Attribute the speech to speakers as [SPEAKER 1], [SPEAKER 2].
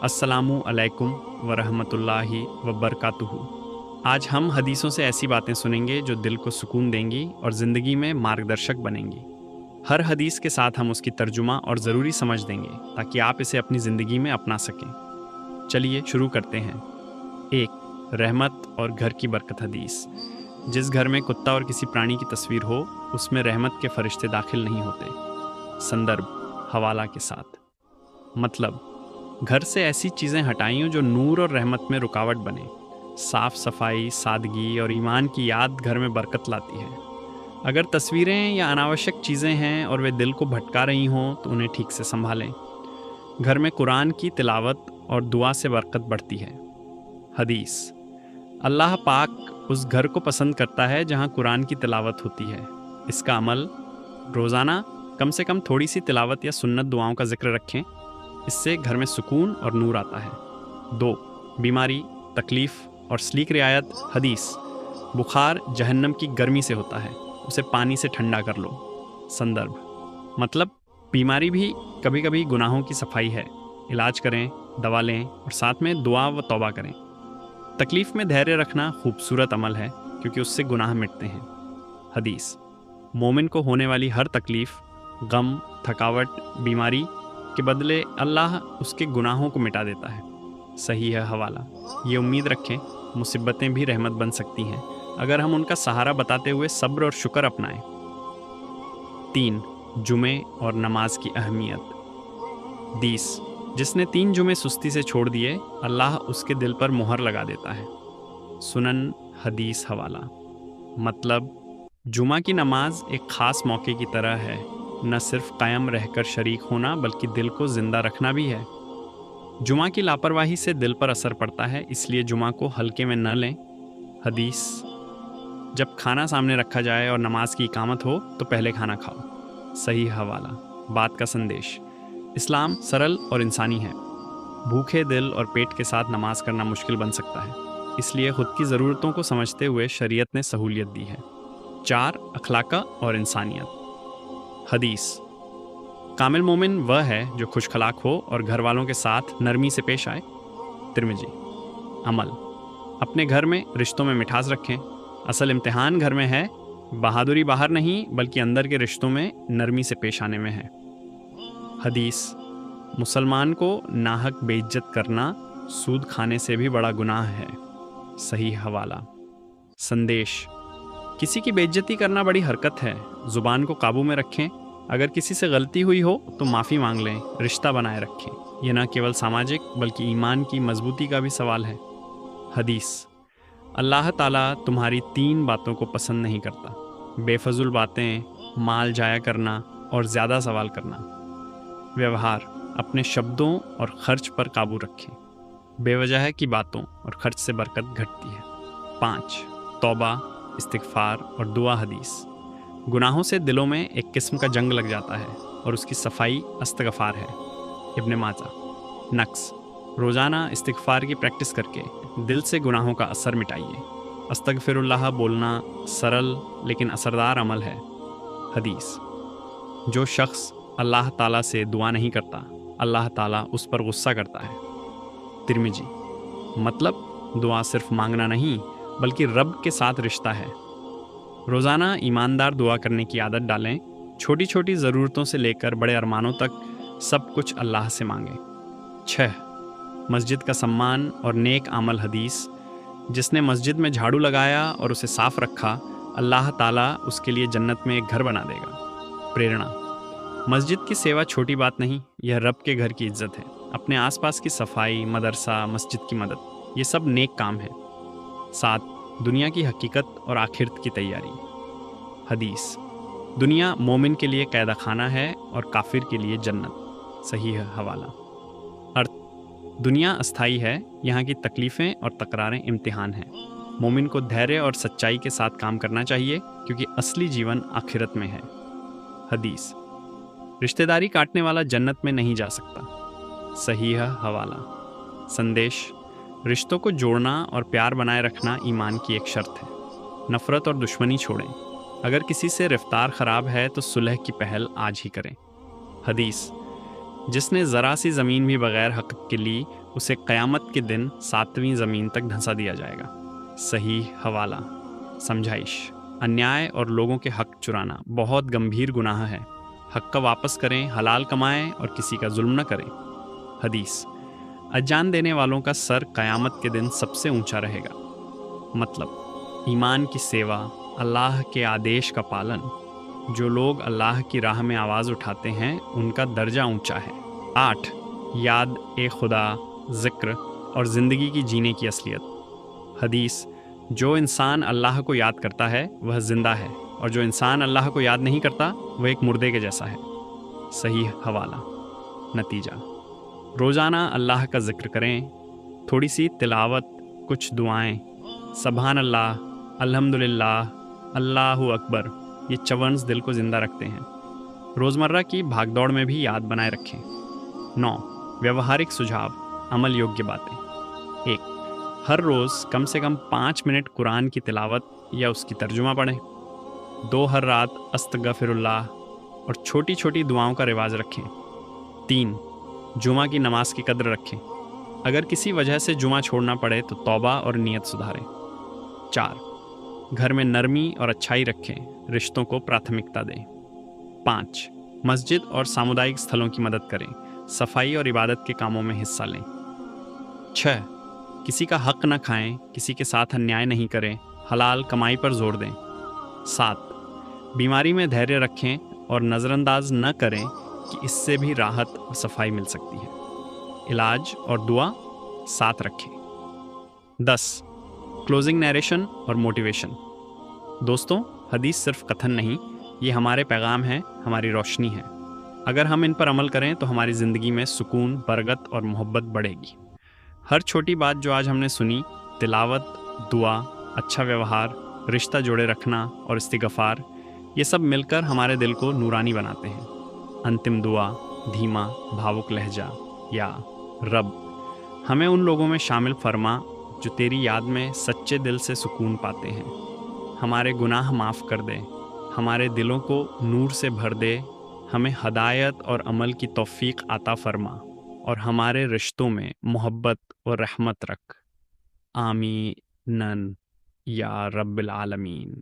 [SPEAKER 1] अस्सलामु अलैकुम वरहमतुल्लाहि वबरकातुहू। आज हम हदीसों से ऐसी बातें सुनेंगे जो दिल को सुकून देंगी और ज़िंदगी में मार्गदर्शक बनेंगी। हर हदीस के साथ हम उसकी तर्जुमा और ज़रूरी समझ देंगे ताकि आप इसे अपनी ज़िंदगी में अपना सकें। चलिए शुरू करते हैं। 1. रहमत और घर की बरकत हदीस। जिस घर में कुत्ता और किसी प्राणी की तस्वीर हो उसमें रहमत के फरिश्ते दाखिल नहीं होते। संदर्भ हवाला के साथ। मतलब घर से ऐसी चीज़ें हटाइयों जो नूर और रहमत में रुकावट बने। साफ सफाई, सादगी और ईमान की याद घर में बरकत लाती है। अगर तस्वीरें या अनावश्यक चीज़ें हैं और वे दिल को भटका रही हों तो उन्हें ठीक से संभालें। घर में कुरान की तिलावत और दुआ से बरकत बढ़ती है। हदीस। अल्लाह पाक उस घर को पसंद करता है जहाँ कुरान की तिलावत होती है। इसका अमल रोज़ाना कम से कम थोड़ी सी तिलावत या सुन्नत दुआओं का जिक्र रखें। इससे घर में सुकून और नूर आता है। 2. बीमारी, तकलीफ़ और स्लीक रियायत हदीस। बुखार जहन्नम की गर्मी से होता है, उसे पानी से ठंडा कर लो। संदर्भ मतलब बीमारी भी कभी कभी गुनाहों की सफाई है। इलाज करें, दवा लें और साथ में दुआ व तौबा करें। तकलीफ़ में धैर्य रखना खूबसूरत अमल है क्योंकि उससे गुनाह मिटते हैं। हदीस। मोमिन को होने वाली हर तकलीफ़, गम, थकावट, बीमारी के बदले अल्लाह उसके गुनाहों को मिटा देता है। सही है हवाला। ये उम्मीद रखें मुसीबतें भी रहमत बन सकती हैं अगर हम उनका सहारा बताते हुए सब्र और शुक्र अपनाएं। 3. जुमे और नमाज की अहमियत। 20. जिसने 3 जुमे सुस्ती से छोड़ दिए अल्लाह उसके दिल पर मुहर लगा देता है। सुनन हदीस हवाला। मतलब जुमा की नमाज एक ख़ास मौके की तरह है। न सिर्फ कायम रहकर शरीक होना बल्कि दिल को ज़िंदा रखना भी है। जुमा की लापरवाही से दिल पर असर पड़ता है, इसलिए जुमा को हल्के में न लें। हदीस। जब खाना सामने रखा जाए और नमाज की इकामत हो तो पहले खाना खाओ। सही हवाला। बात का संदेश। इस्लाम सरल और इंसानी है। भूखे दिल और पेट के साथ नमाज करना मुश्किल बन सकता है, इसलिए खुद की ज़रूरतों को समझते हुए शरीयत ने सहूलियत दी है। 4. अखलाका और इंसानियत हदीस। कामिल मोमिन वह है जो खुशखलाक हो और घर वालों के साथ नरमी से पेश आए। तिरमिजी। अमल। अपने घर में रिश्तों में मिठास रखें। असल इम्तिहान घर में है, बहादुरी बाहर नहीं बल्कि अंदर के रिश्तों में नरमी से पेश आने में है। हदीस। मुसलमान को नाहक बेइज्जत करना सूद खाने से भी बड़ा गुनाह है। सही हवाला। संदेश। किसी की बेइज्जती करना बड़ी हरकत है, ज़ुबान को काबू में रखें। अगर किसी से गलती हुई हो तो माफ़ी मांग लें, रिश्ता बनाए रखें। यह न केवल सामाजिक बल्कि ईमान की मजबूती का भी सवाल है। हदीस। अल्लाह ताला तुम्हारी 3 बातों को पसंद नहीं करता: बेफजुल बातें, माल जाया करना और ज़्यादा सवाल करना। व्यवहार। अपने शब्दों और खर्च पर काबू रखें। बेवजह की बातों और खर्च से बरकत घटती है। 5. तौबा, इस्तिग़फ़ार और दुआ हदीस। गुनाहों से दिलों में एक किस्म का जंग लग जाता है और उसकी सफाई इस्तिग़फ़ार है। इब्न माजा। नक्स। रोज़ाना इस्तिग़फ़ार की प्रैक्टिस करके दिल से गुनाहों का असर मिटाइए। अस्तग़फ़िरुल्लाह बोलना सरल लेकिन असरदार अमल है। हदीस। जो शख्स अल्लाह ताला से दुआ नहीं करता अल्लाह ताला उस पर गुस्सा करता है। तिरमिजी। मतलब दुआ सिर्फ मांगना नहीं बल्कि रब के साथ रिश्ता है। रोज़ाना ईमानदार दुआ करने की आदत डालें। छोटी छोटी ज़रूरतों से लेकर बड़े अरमानों तक सब कुछ अल्लाह से मांगें। 6. मस्जिद का सम्मान और नेक आमल हदीस। जिसने मस्जिद में झाड़ू लगाया और उसे साफ़ रखा अल्लाह ताला उसके लिए जन्नत में एक घर बना देगा। प्रेरणा। मस्जिद की सेवा छोटी बात नहीं, यह रब के घर की इज्जत है। अपने आसपास की सफाई, मदरसा, मस्जिद की मदद, ये सब नेक काम है। 7. दुनिया की हकीकत और आखिरत की तैयारी हदीस। दुनिया मोमिन के लिए कैदा खाना है और काफिर के लिए जन्नत। सही है हवाला। अर्थ। दुनिया अस्थाई है, यहाँ की तकलीफ़ें और तकरारें इम्तिहान हैं। मोमिन को धैर्य और सच्चाई के साथ काम करना चाहिए क्योंकि असली जीवन आखिरत में है। हदीस। रिश्तेदारी काटने वाला जन्नत में नहीं जा सकता। सही है हवाला। संदेश। रिश्तों को जोड़ना और प्यार बनाए रखना ईमान की एक शर्त है। नफ़रत और दुश्मनी छोड़ें। अगर किसी से रफ्तार ख़राब है तो सुलह की पहल आज ही करें। हदीस। जिसने ज़रा सी ज़मीन भी बग़ैर हक़ के ली اسے قیامت کے دن 7ویں زمین تک دھنسا دیا جائے گا۔ صحیح حوالہ۔ سمجھائش: انیائے اور لوگوں کے حق چرانا بہت گمبھیر گناہ ہے۔ حق کا واپس کریں، حلال کمائیں اور کسی کا ظلم نہ کریں۔ حدیث: اجان دینے والوں کا سر قیامت کے دن سب سے اونچا رہے گا۔ مطلب: ایمان کی سیوا، اللہ کے آدیش کا پالن۔ جو لوگ اللہ کی راہ میں آواز اٹھاتے ہیں ان کا درجہ اونچا ہے۔ 8. یاد خدا، ذکر اور زندگی کی جینے کی اصلیت۔ حدیث: جو انسان اللہ کو یاد کرتا ہے وہ زندہ ہے، اور جو انسان اللہ کو یاد نہیں کرتا وہ ایک مردے کے جیسا ہے۔ صحیح حوالہ۔ نتیجہ: روزانہ اللہ کا ذکر کریں، تھوڑی سی تلاوت، کچھ دعائیں، سبحان اللہ، الحمدللہ، اللہ اکبر، یہ چونز دل کو زندہ رکھتے ہیں۔ روزمرہ کی بھاگ دوڑ میں بھی یاد بنائے رکھیں۔ 9. ویوہارک سجھاؤ، عمل یوگیہ باتیں۔ 1. ہر روز کم سے کم 5 منٹ قرآن کی تلاوت یا اس کی ترجمہ پڑھیں۔ 2. ہر رات استغفر اللہ اور چھوٹی چھوٹی دعاؤں کا رواج رکھیں۔ 3. جمعہ کی نماز کی قدر رکھیں۔ اگر کسی وجہ سے جمعہ چھوڑنا پڑے تو توبہ اور نیت سدھاریں۔ 4. گھر میں نرمی اور اچھائی رکھیں، رشتوں کو پراتھمکتا دیں۔ 5. مسجد اور سامودائک استھلوں کی مدد کریں، صفائی اور عبادت کے کاموں میں حصہ لیں۔ 6. کسی کا حق نہ کھائیں، کسی کے ساتھ انیائے نہیں کریں، حلال کمائی پر زور دیں۔ 7. بیماری میں دھیریہ رکھیں اور نظر انداز نہ کریں کہ اس سے بھی راحت اور صفائی مل سکتی ہے۔ علاج اور دعا ساتھ رکھیں۔ 10. کلوزنگ نیریشن اور موٹیویشن۔ دوستوں، حدیث صرف کتھن نہیں، یہ ہمارے پیغام ہیں، ہماری روشنی ہے۔ اگر ہم ان پر عمل کریں تو ہماری زندگی میں سکون، برکت اور محبت بڑھے گی۔ ہر چھوٹی بات جو آج ہم نے سنی، تلاوت، دعا، اچھا ویوہار، رشتہ جوڑے رکھنا اور استغفار، یہ سب مل کر ہمارے دل کو نورانی بناتے ہیں۔ انتم دعا، دھیما بھاوک لہجہ: یا رب، ہمیں ان لوگوں میں شامل فرما جو تیری یاد میں سچے دل سے سکون پاتے ہیں۔ ہمارے گناہ معاف کر دے، ہمارے دلوں کو نور سے بھر دے، ہمیں ہدایت اور عمل کی توفیق عطا فرما، اور ہمارے رشتوں میں محبت اور رحمت رکھ۔ آمین یا رب العالمین۔